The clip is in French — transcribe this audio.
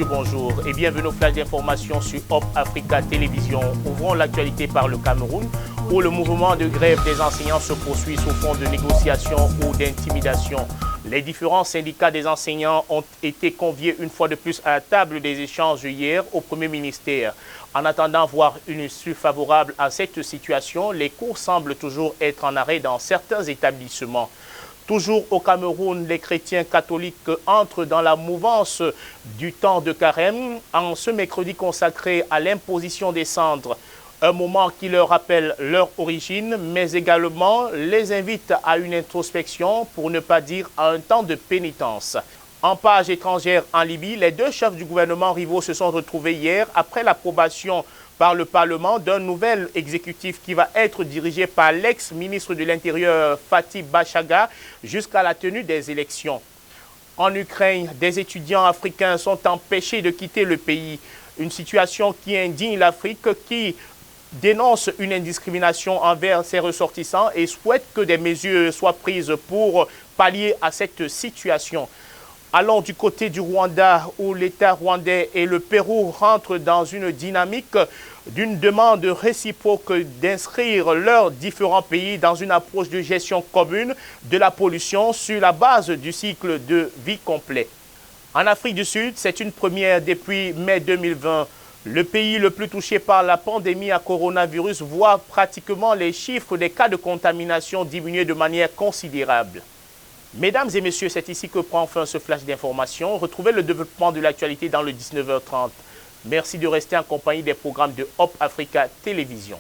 messieurs, bonjour et bienvenue au flash d'information sur Hop Africa Télévision. Ouvrons l'actualité par le Cameroun, où le mouvement de grève des enseignants se poursuit sous fond de négociation ou d'intimidation. Les différents syndicats des enseignants ont été conviés une fois de plus à la table des échanges hier au Premier ministère. En attendant voir une issue favorable à cette situation, les cours semblent toujours être en arrêt dans certains établissements. Toujours au Cameroun, les chrétiens catholiques entrent dans la mouvance du temps de carême en ce mercredi consacré à l'imposition des cendres. Un moment qui leur rappelle leur origine, mais également les invite à une introspection, pour ne pas dire à un temps de pénitence. En page étrangère en Libye, les deux chefs du gouvernement rivaux se sont retrouvés hier après l'approbation par le Parlement d'un nouvel exécutif qui va être dirigé par l'ex-ministre de l'Intérieur Fatih Bachaga jusqu'à la tenue des élections. En Ukraine, des étudiants africains sont empêchés de quitter le pays. Une situation qui indigne l'Afrique, qui dénonce une indiscrimination envers ses ressortissants et souhaite que des mesures soient prises pour pallier à cette situation. Allons du côté du Rwanda, où l'État rwandais et le Pérou rentrent dans une dynamique d'une demande réciproque d'inscrire leurs différents pays dans une approche de gestion commune de la pollution sur la base du cycle de vie complet. En Afrique du Sud, c'est une première depuis mai 2020. Le pays le plus touché par la pandémie à coronavirus voit pratiquement les chiffres des cas de contamination diminuer de manière considérable. Mesdames et messieurs, c'est ici que prend fin ce flash d'information. Retrouvez le développement de l'actualité dans le 19h30. Merci de rester en compagnie des programmes de Hop Africa Télévision.